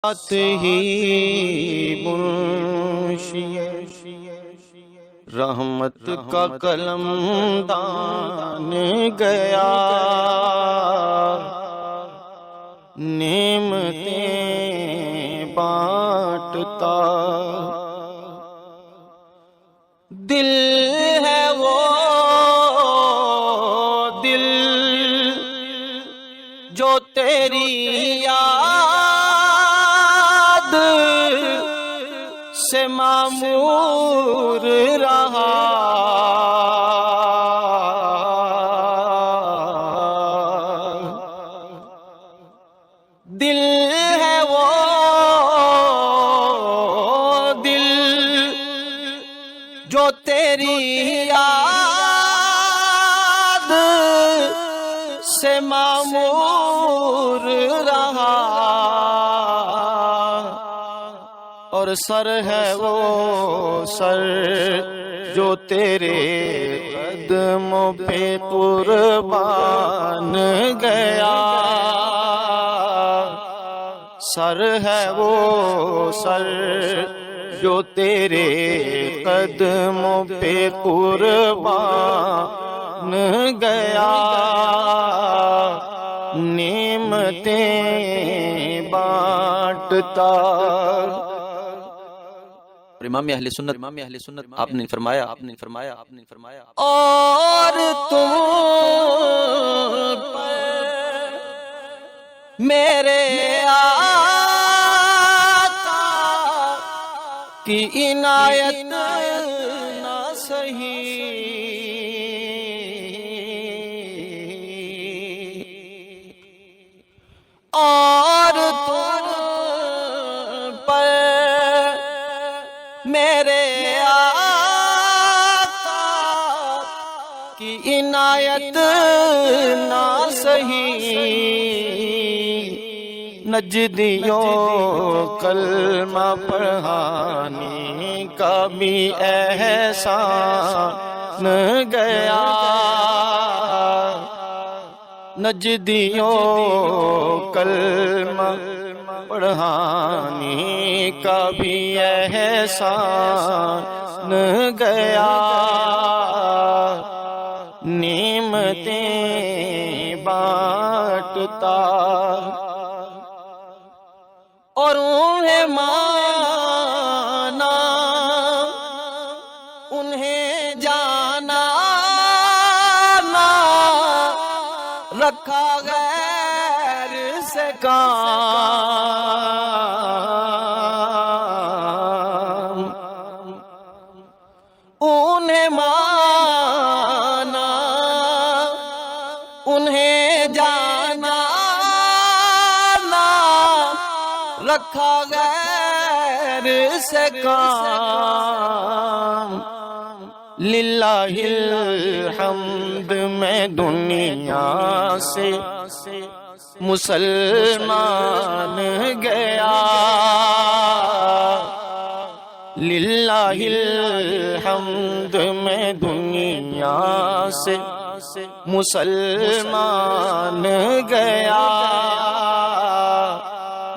ساتھ ہی منشی رحمت کا قلم دان گیا، نعمتیں بانٹتا دل ہے وہ دل جو تیری یاد سے معمور رہا، دل ہے وہ دل جو تیری یاد سے معمور رہا، اور سر ہے وہ سر جو تیرے قدموں پہ قربان گیا، سر ہے وہ سر جو تیرے قدموں پہ قربان گیا، نعمتیں بانٹتا۔ امام اہل سنت آپ نے فرمایا اور تم پر میرے آقا کی عنایت نہ سہی، اور تم پر میرے آقا کی عنایت نہ سہی، نجدیوں کلمہ پڑھانے کا بھی احسان گیا، نجدیوں کلمہ پڑھانے کا بھی احسان گیا، نعمتیں بانٹتا، اور انہیں مانا انہیں جانا نہ رکھا غیر سے کام، انہیں مانا انہیں جانا نہ رکھا غیر سے کام، للہ الحمد میں دنیا سے مسلمان گیا، للہ الحمد میں دنیا سے مسلمان گیا،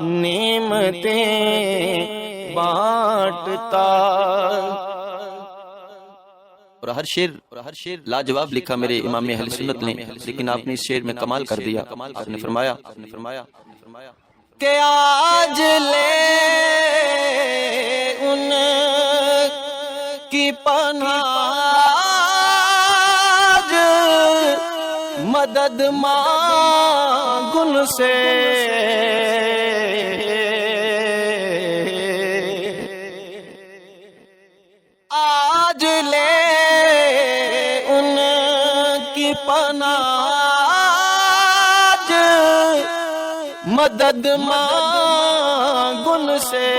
نعمتیں بانٹتا۔ اور ہر شعر لاجواب لکھا میرے امام اہل سنت نے، لیکن آپ نے اس شعر میں کمال کر دیا۔ آپ نے فرمایا کہ آج لے ان کی پناہ، آج مدد مانگ ان سے، آج لے ان کی پناہ، آج مدد مانگ ان سے،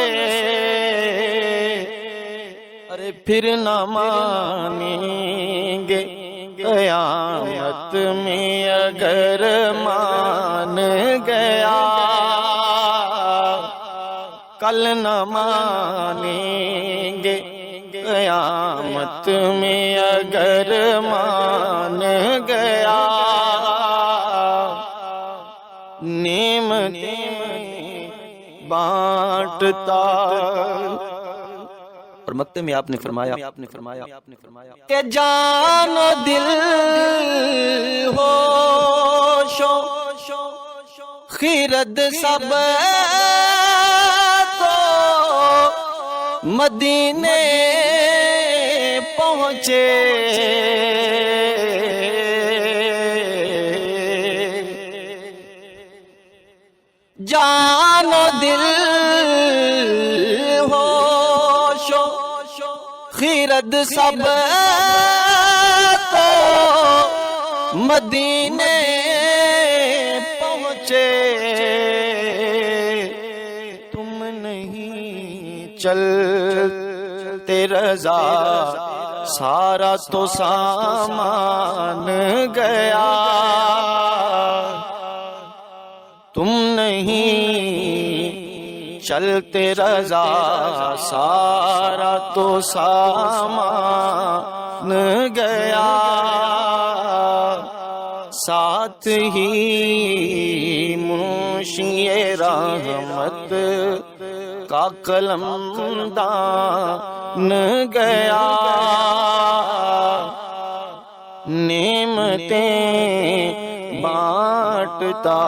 ارے پھر نہ مانیں گے قیامت میں اگر مان گیا، کل نہ مانیں گے قیامت میں اگر مان گیا، نعمتیں بانٹتا اور مکتے میں آپ نے فرمایا کہ جان و دل ہوش و خیرت سب تو مدینے پہنچے جان و دل ہوش و خیرت سب تو مدینے پہنچے تم نہیں چلتے رضا سارا تو سامان گیا تم نہیں چلتے رضا سارا تو سامان گیا ساتھ ہی منشی رحمت کا قلم دان گیا نعمتیں بانٹتا